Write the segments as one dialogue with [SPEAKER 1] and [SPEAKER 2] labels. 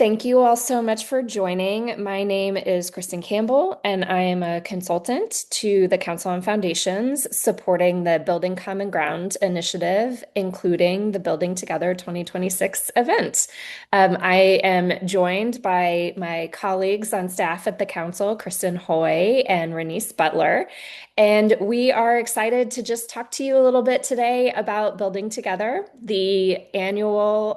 [SPEAKER 1] Thank you all so much for joining. My name is Kristen Campbell, and I am a consultant to the Council on Foundations supporting the Building Common Ground initiative, including the Building Together 2026 event. I am joined by my colleagues on staff at the Council, Kristen Hoy and Renice Butler, and we are excited to just talk to you a little bit today about Building Together, the annual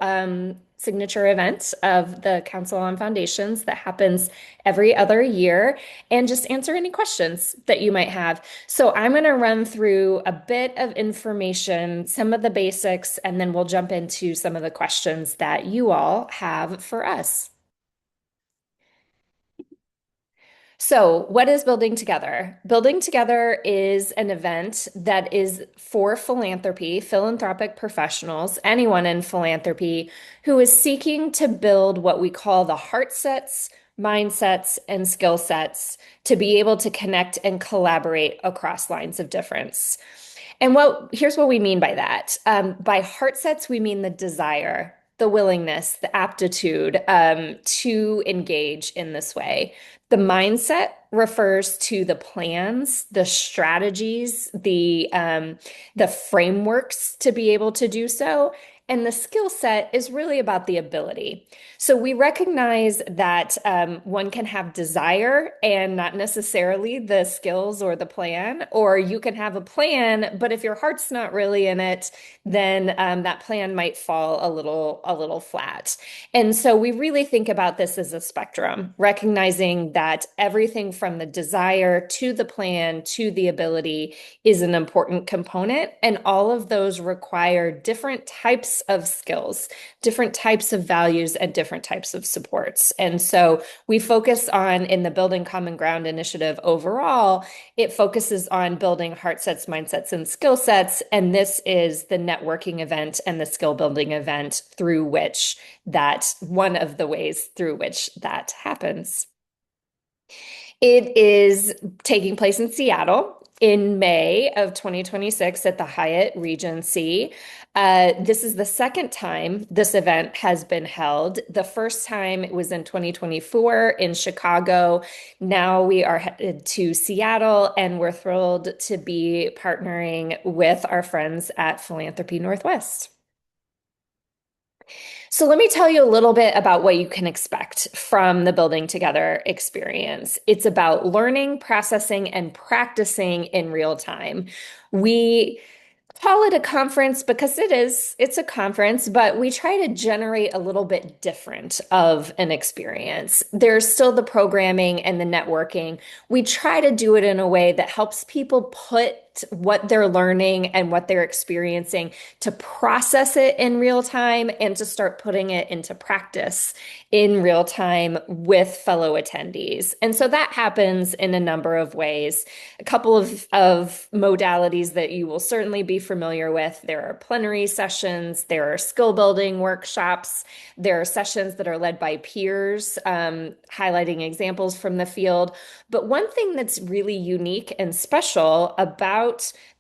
[SPEAKER 1] signature event of the Council on Foundations that happens every other year, and just answer any questions that you might have. So I'm going to run through a bit of information, some of the basics, and then we'll jump into some of the questions that you all have for us. So, what is Building Together? Building Together is an event that is for philanthropic professionals, anyone in philanthropy who is seeking to build what we call the heart sets, mindsets, and skill sets to be able to connect and collaborate across lines of difference. And here's what we mean by that. By heart sets, we mean the desire, the willingness, the aptitude to engage in this way. The mindset refers to the plans, the strategies, the frameworks to be able to do so. And the skill set is really about the ability. So we recognize that one can have desire and not necessarily the skills or the plan, or you can have a plan, but if your heart's not really in it, then that plan might fall a little flat. And so we really think about this as a spectrum, recognizing that everything from the desire to the plan to the ability is an important component, and all of those require different types of skills, different types of values, and different types of supports. And so we focus on, in the Building Common Ground initiative overall, it focuses on building heart sets, mindsets, and skill sets. And this is the networking event and the skill building event through which one of the ways through which that happens. It is taking place in Seattle in May of 2026 at the Hyatt Regency. This is the second time this event has been held. The first time it was in 2024 in Chicago. Now we are headed to Seattle, and we're thrilled to be partnering with our friends at Philanthropy Northwest. So let me tell you a little bit about what you can expect from the Building Together experience. It's about learning, processing, and practicing in real time. We call it a conference because it's a conference, but we try to generate a little bit different of an experience. There's still the programming and the networking. We try to do it in a way that helps people put what they're learning and what they're experiencing to process it in real time and to start putting it into practice in real time with fellow attendees. And so that happens in a number of ways. A couple of modalities that you will certainly be familiar with. There are plenary sessions, there are skill building workshops, there are sessions that are led by peers, highlighting examples from the field. But one thing that's really unique and special about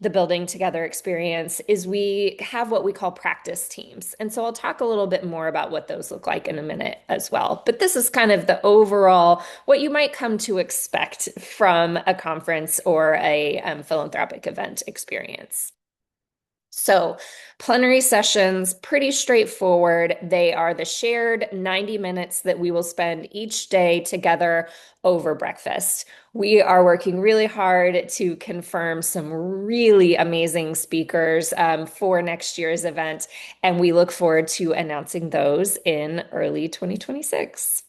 [SPEAKER 1] the Building Together experience is we have what we call practice teams. And so I'll talk a little bit more about what those look like in a minute as well. But this is kind of the overall, what you might come to expect from a conference or a philanthropic event experience. So, plenary sessions, pretty straightforward. They are the shared 90 minutes that we will spend each day together over breakfast. We are working really hard to confirm some really amazing speakers for next year's event, and we look forward to announcing those in early 2026.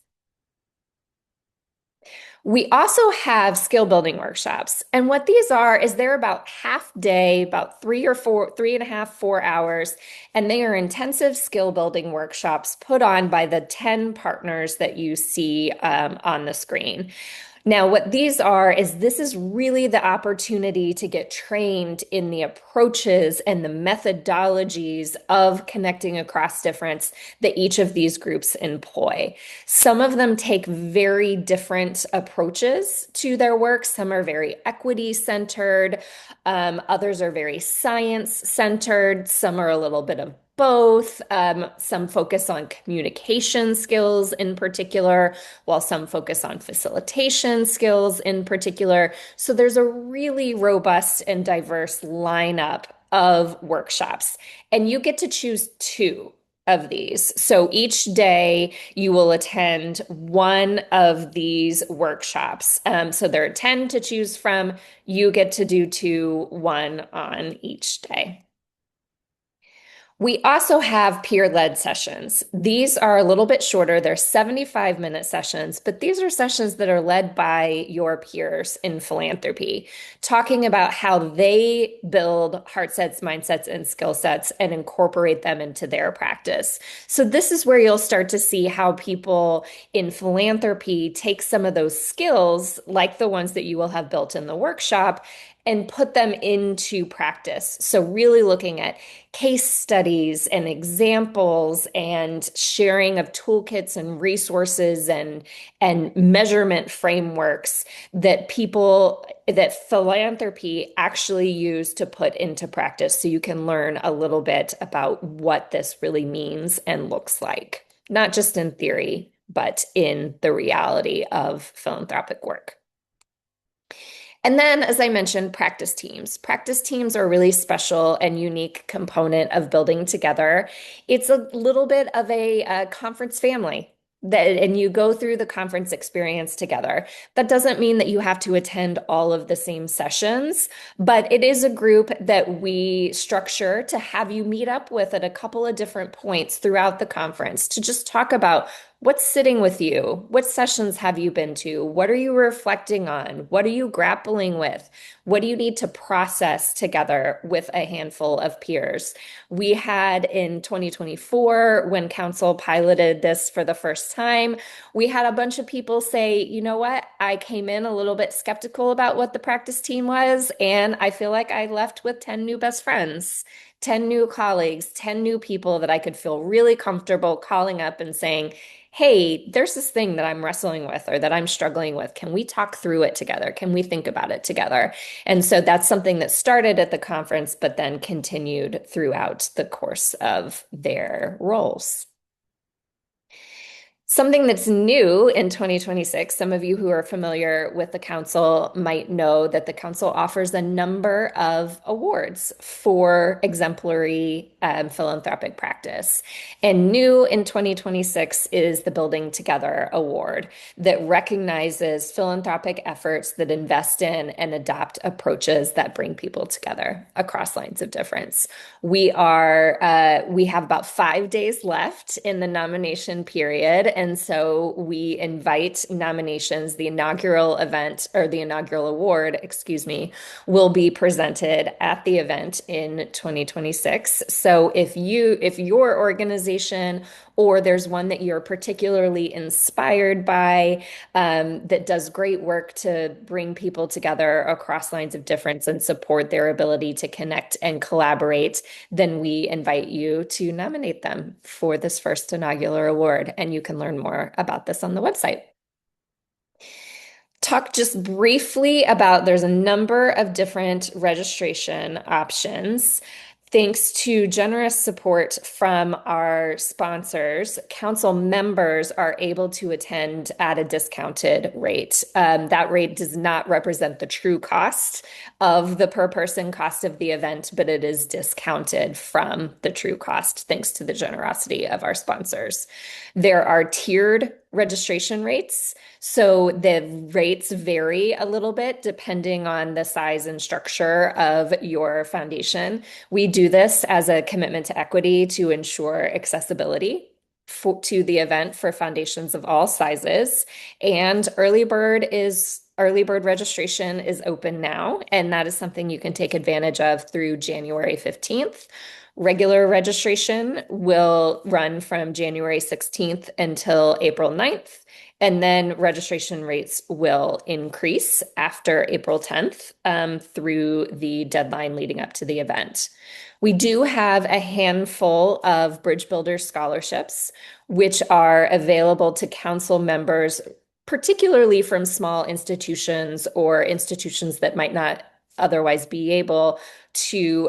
[SPEAKER 1] We also have skill building workshops. And what these are is they're about half day, about 3.5, 4 hours. And they are intensive skill building workshops put on by the 10 partners that you see on the screen. Now, what these are is this is really the opportunity to get trained in the approaches and the methodologies of connecting across difference that each of these groups employ. Some of them take very different approaches to their work. Some are very equity centered. Others are very science centered. Some are a little bit of both. Some focus on communication skills in particular, while some focus on facilitation skills in particular. So there's a really robust and diverse lineup of workshops, and you get to choose two of these. So each day you will attend one of these workshops. So there are 10 to choose from. You get to do two, one on each day. We also have peer-led sessions. These are a little bit shorter. They're 75-minute sessions, but these are sessions that are led by your peers in philanthropy, talking about how they build heart sets, mindsets, and skill sets and incorporate them into their practice. So this is where you'll start to see how people in philanthropy take some of those skills, like the ones that you will have built in the workshop, and put them into practice. So really looking at case studies and examples and sharing of toolkits and resources and measurement frameworks that people that philanthropy actually use to put into practice so you can learn a little bit about what this really means and looks like, not just in theory, but in the reality of philanthropic work. And then, as I mentioned, practice teams. Practice teams are a really special and unique component of building together. It's a little bit of a conference family and you go through the conference experience together. That doesn't mean that you have to attend all of the same sessions, but it is a group that we structure to have you meet up with at a couple of different points throughout the conference to just talk about what's sitting with you? What sessions have you been to? What are you reflecting on? What are you grappling with? What do you need to process together with a handful of peers? We had in 2024, when council piloted this for the first time, we had a bunch of people say, you know what? I came in a little bit skeptical about what the practice team was, and I feel like I left with 10 new best friends. 10 new colleagues, 10 new people that I could feel really comfortable calling up and saying, hey, there's this thing that I'm wrestling with or that I'm struggling with. Can we talk through it together? Can we think about it together? And so that's something that started at the conference, but then continued throughout the course of their roles. Something that's new in 2026, some of you who are familiar with the council might know that the council offers a number of awards for exemplary philanthropic practice. And new in 2026 is the Building Together Award that recognizes philanthropic efforts that invest in and adopt approaches that bring people together across lines of difference. We have about 5 days left in the nomination period. And so we invite nominations. The inaugural event or the inaugural award, excuse me, will be presented at the event in 2026. So if your organization or there's one that you're particularly inspired by that does great work to bring people together across lines of difference and support their ability to connect and collaborate, then we invite you to nominate them for this first inaugural award. And you can learn more about this on the website. Talk just briefly about there's a number of different registration options. Thanks to generous support from our sponsors, council members are able to attend at a discounted rate. That rate does not represent the true cost of the per person cost of the event, but it is discounted from the true cost thanks to the generosity of our sponsors. There are tiered registration rates. So the rates vary a little bit depending on the size and structure of your foundation. We do this as a commitment to equity to ensure accessibility to the event for foundations of all sizes. And early bird registration is open now, and that is something you can take advantage of through January 15th. Regular registration will run from January 16th until April 9th, and then registration rates will increase after April 10th through the deadline leading up to the event. We do have a handful of Bridge Builder scholarships, which are available to council members, particularly from small institutions or institutions that might not otherwise be able to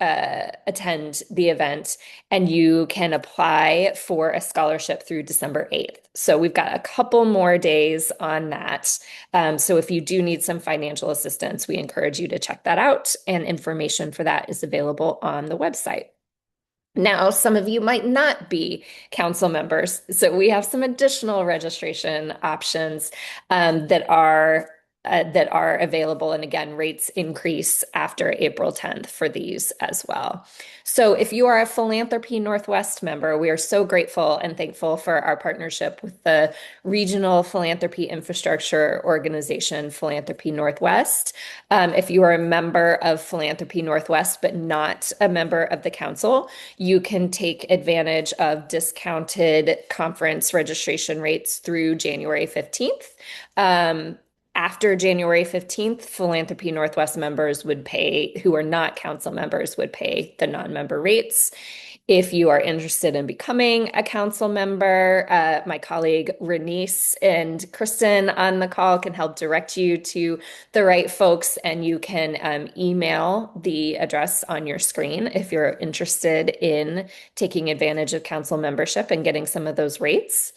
[SPEAKER 1] attend the event, and you can apply for a scholarship through December 8th. So we've got a couple more days on that. So if you do need some financial assistance, we encourage you to check that out, and information for that is available on the website. Now, some of you might not be council members, so we have some additional registration options that are available. And again, rates increase after April 10th for these as well. So if you are a Philanthropy Northwest member, we are so grateful and thankful for our partnership with the Regional Philanthropy Infrastructure Organization, Philanthropy Northwest. If you are a member of Philanthropy Northwest, but not a member of the council, you can take advantage of discounted conference registration rates through January 15th. After January 15th, Philanthropy Northwest members would pay, who are not council members, would pay the non-member rates. If you are interested in becoming a council member, my colleague Renice and Kristen on the call can help direct you to the right folks, and you can email the address on your screen if you're interested in taking advantage of council membership and getting some of those rates.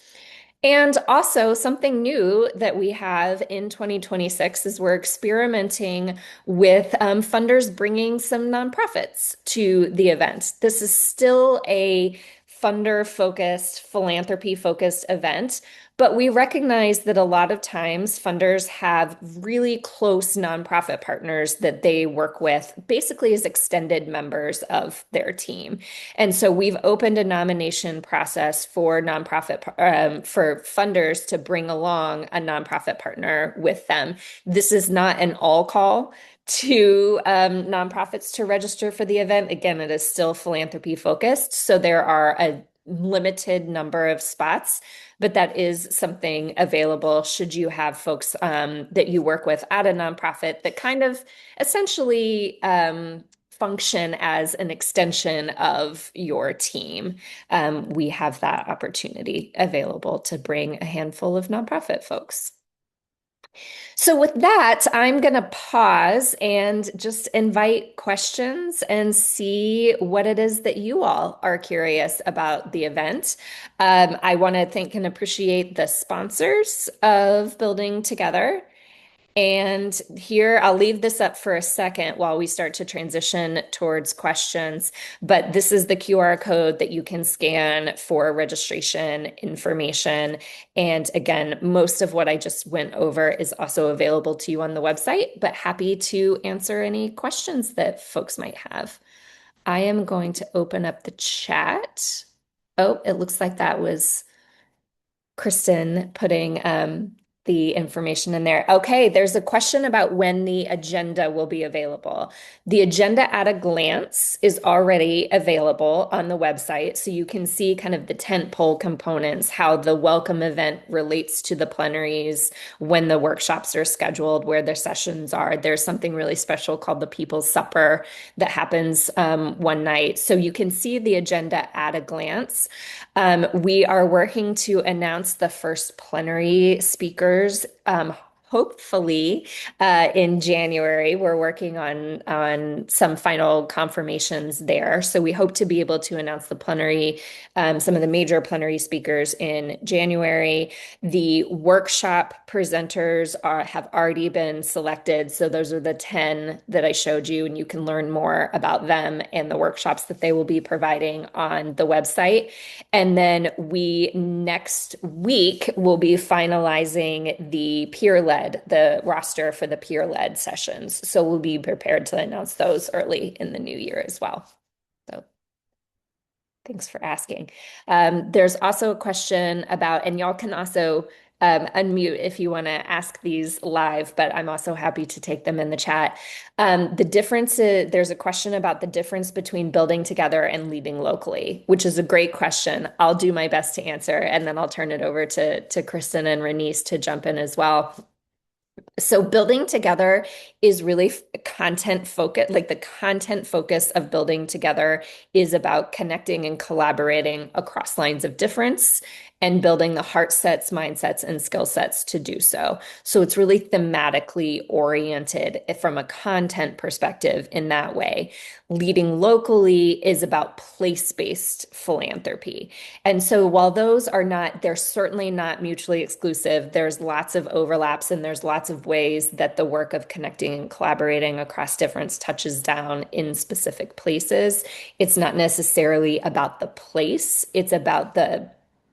[SPEAKER 1] And also, something new that we have in 2026 is we're experimenting with funders bringing some nonprofits to the event. This is still a funder-focused, philanthropy-focused event, but we recognize that a lot of times funders have really close nonprofit partners that they work with basically as extended members of their team. And so we've opened a nomination process for for funders to bring along a nonprofit partner with them. This is not an all call to nonprofits to register for the event. Again, it is still philanthropy focused, so there are a limited number of spots, but that is something available should you have folks that you work with at a nonprofit that kind of essentially function as an extension of your team. We have that opportunity available to bring a handful of nonprofit folks. So, with that, I'm going to pause and just invite questions and see what it is that you all are curious about the event. I want to thank and appreciate the sponsors of Building Together. And here, I'll leave this up for a second while we start to transition towards questions. But this is the QR code that you can scan for registration information. And again, most of what I just went over is also available to you on the website, but happy to answer any questions that folks might have. I am going to open up the chat. Oh, it looks like that was Kristen putting the information in there. Okay, there's a question about when the agenda will be available. The agenda at a glance is already available on the website, so you can see kind of the tentpole components, how the welcome event relates to the plenaries, when the workshops are scheduled, where their sessions are. There's something really special called the People's Supper that happens one night. So you can see the agenda at a glance. We are working to announce the first plenary speakers, hopefully in January. We're working on some final confirmations there. So we hope to be able to announce the plenary, some of the major plenary speakers in January. The workshop presenters have already been selected. So those are the 10 that I showed you, and you can learn more about them and the workshops that they will be providing on the website. And then we next week will be finalizing the roster for the peer-led sessions. So we'll be prepared to announce those early in the new year as well. So thanks for asking. There's also a question about, and y'all can also unmute if you want to ask these live, but I'm also happy to take them in the chat. There's a question about the difference between building together and leading locally, which is a great question. I'll do my best to answer, and then I'll turn it over to Kristen and Renice to jump in as well. So building together is really content focused, like the content focus of building together is about connecting and collaborating across lines of difference and building the heart sets, mindsets, and skill sets to do so. So it's really thematically oriented from a content perspective in that way. Leading locally is about place-based philanthropy. And so while those are not, they're certainly not mutually exclusive, there's lots of overlaps and there's lots of ways that the work of connecting and collaborating across difference touches down in specific places. It's not necessarily about the place, it's about the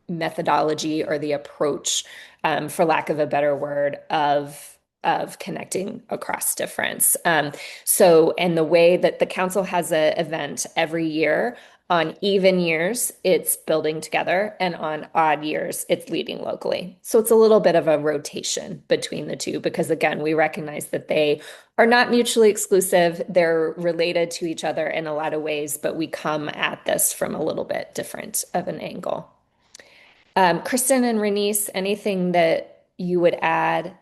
[SPEAKER 1] methodology or the approach, for lack of a better word, of connecting across difference. And the way that the council has an event every year, on even years, it's building together, and on odd years, it's leading locally. So it's a little bit of a rotation between the two because, again, we recognize that they are not mutually exclusive. They're related to each other in a lot of ways, but we come at this from a little bit different of an angle. Kristen and Renice, anything that you would add?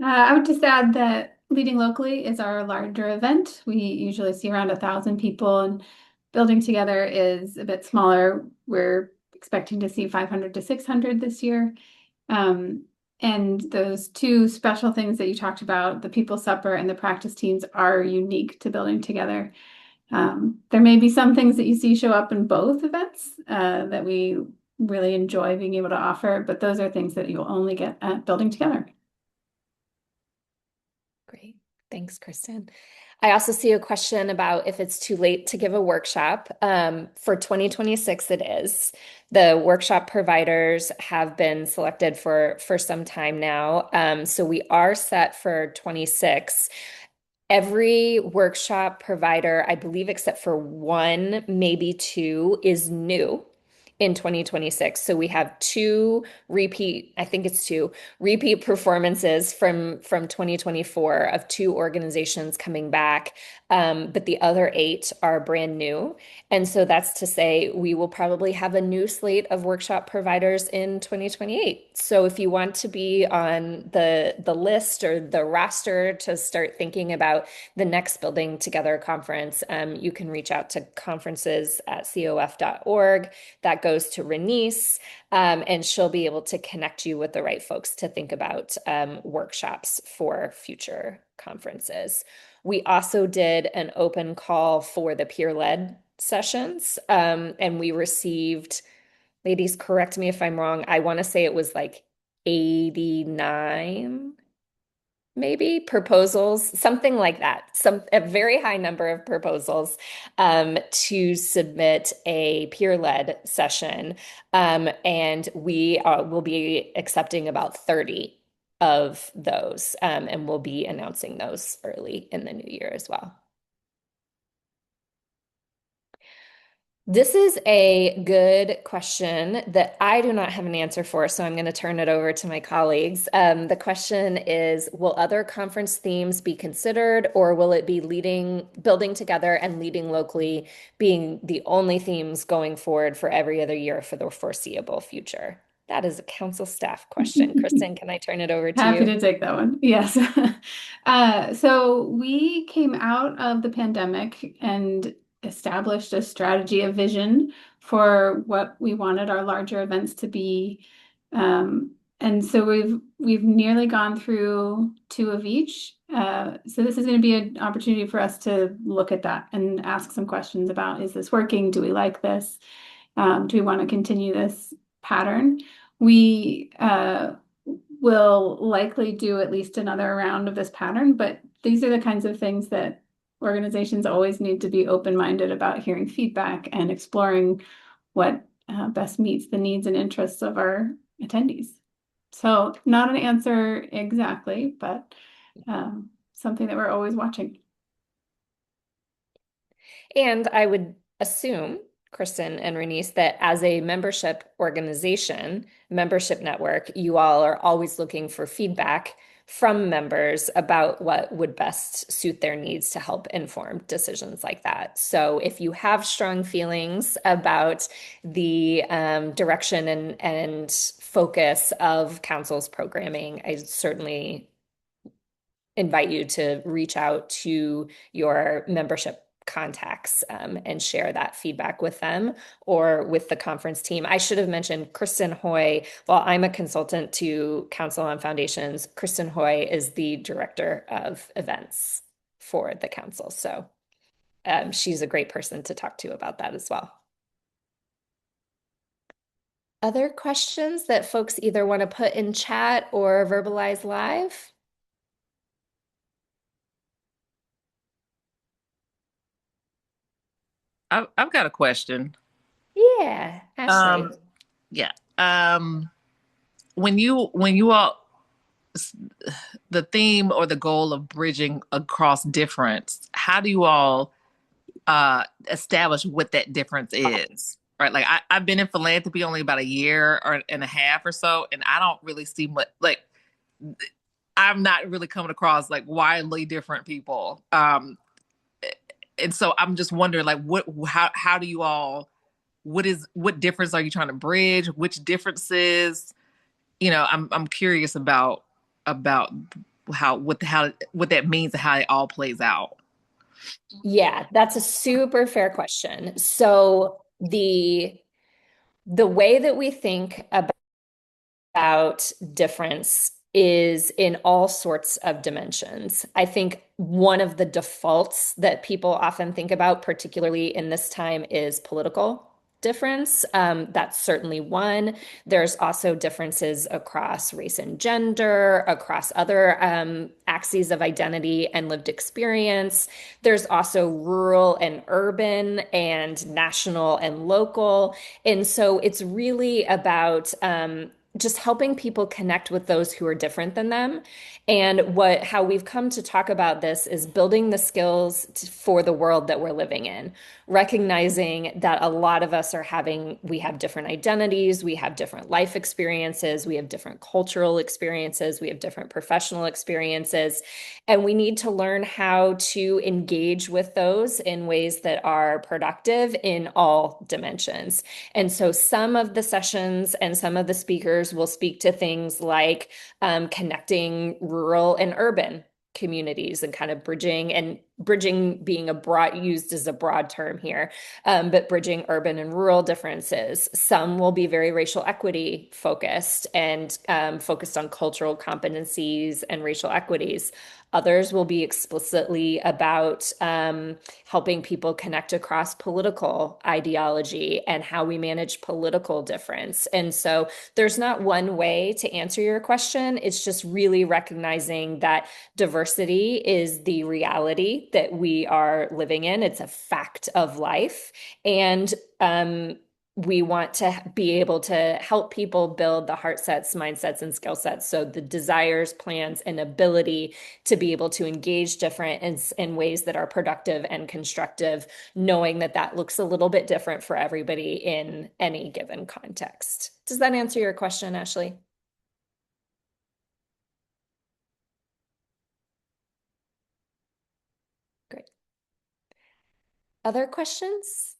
[SPEAKER 2] I would just add that Leading Locally is our larger event. We usually see around 1,000 people, and Building Together is a bit smaller. We're expecting to see 500 to 600 this year. Um, and those two special things that you talked about, the People Supper and the practice teams, are unique to Building Together. There may be some things that you see show up in both events that we really enjoy being able to offer, but those are things that you'll only get at Building Together.
[SPEAKER 1] Great. Thanks, Kristen. I also see a question about if it's too late to give a workshop. For 2026, it is. The workshop providers have been selected for some time now. So we are set for 26. Every workshop provider, I believe, except for one, maybe two, is new in 2026. So we have two repeat, I think it's two repeat performances from 2024 of two organizations coming back. But the other eight are brand new. And so that's to say we will probably have a new slate of workshop providers in 2028. So if you want to be on the list or the roster to start thinking about the next Building Together conference, you can reach out to conferences@cof.org. That goes to Renice, and she'll be able to connect you with the right folks to think about workshops for future conferences. We also did an open call for the peer-led sessions, and we received, ladies, correct me if I'm wrong, I want to say it was like 89 maybe proposals, something like that. A very high number of proposals to submit a peer-led session, and we will be accepting about 30 of those, and we'll be announcing those early in the new year as well. This is a good question that I do not have an answer for, so I'm going to turn it over to my colleagues. The question is, will other conference themes be considered, or will it be building together and leading locally being the only themes going forward for every other year for the foreseeable future? That is a council staff question. Kristen, can I turn it over to
[SPEAKER 2] Happy
[SPEAKER 1] you?
[SPEAKER 2] to take that one. Yes. So we came out of the pandemic and established a strategy, a vision for what we wanted our larger events to be. And so we've nearly gone through two of each. So this is going to be an opportunity for us to look at that and ask some questions about, is this working? Do we like this? Do we want to continue this pattern? We will likely do at least another round of this pattern, but these are the kinds of things that organizations always need to be open-minded about, hearing feedback and exploring what best meets the needs and interests of our attendees. So not an answer exactly, but something that we're always watching.
[SPEAKER 1] And I would assume, Kristen and Renice, that as a membership organization, membership network, you all are always looking for feedback from members about what would best suit their needs to help inform decisions like that. So if you have strong feelings about the direction and focus of council's programming, I certainly invite you to reach out to your membership contacts and share that feedback with them or with the conference team. I should have mentioned Kristen Hoy. While I'm a consultant to Council on Foundations, Kristen Hoy is the director of events for the council. So she's a great person to talk to about that as well. Other questions that folks either want to put in chat or verbalize live?
[SPEAKER 3] I've got a question.
[SPEAKER 1] Yeah, Ashley.
[SPEAKER 3] Um, yeah. When you all the theme or the goal of bridging across difference, how do you all establish what that difference is? Right. Like I've been in philanthropy only about a year or and a half or so, and I don't really see much like I'm not really coming across like widely different people. And so I'm just wondering like how do you all what difference are you trying to bridge? Which differences? I'm curious about how what that means and how it all plays out.
[SPEAKER 1] Yeah, that's a super fair question. So the way that we think about difference is in all sorts of dimensions. I think one of the defaults that people often think about, particularly in this time, is political difference. That's certainly one. There's also differences across race and gender, across other axes of identity and lived experience. There's also rural and urban and national and local. And so it's really about just helping people connect with those who are different than them. And how we've come to talk about this is building the skills for the world that we're living in, recognizing that a lot of us we have different identities, we have different life experiences, we have different cultural experiences, we have different professional experiences, and we need to learn how to engage with those in ways that are productive in all dimensions. And so some of the sessions and some of the speakers will speak to things like connecting rural and urban communities and kind of bridging being used as a broad term here, but bridging urban and rural differences. Some will be very racial equity focused and focused on cultural competencies and racial equities. Others will be explicitly about helping people connect across political ideology and how we manage political difference. And so there's not one way to answer your question. It's just really recognizing that diversity is the reality that we are living in. It's a fact of life. And we want to be able to help people build the heart sets, mindsets, and skill sets. So the desires, plans, and ability to be able to engage different in ways that are productive and constructive, knowing that that looks a little bit different for everybody in any given context. Does that answer your question, Ashley? Great. Other questions?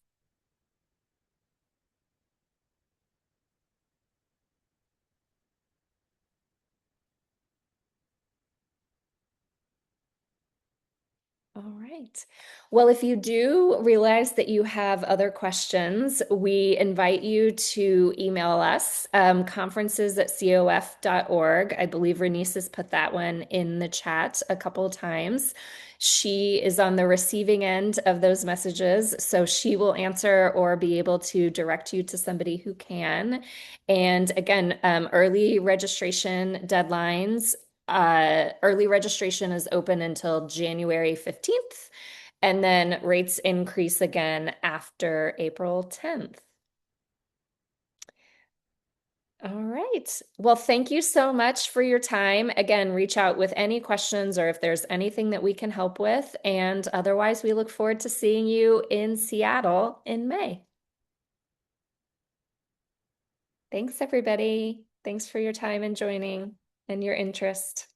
[SPEAKER 1] All right. Well, if you do realize that you have other questions, we invite you to email us, conferences@cof.org. I believe Renice has put that one in the chat a couple of times. She is on the receiving end of those messages, so she will answer or be able to direct you to somebody who can. And again, early registration deadlines early registration is open until January 15th, and then rates increase again after April 10th. All right. Well, thank you so much for your time. Again, reach out with any questions or if there's anything that we can help with. And otherwise, we look forward to seeing you in Seattle in May. Thanks, everybody. Thanks for your time and joining and your interest.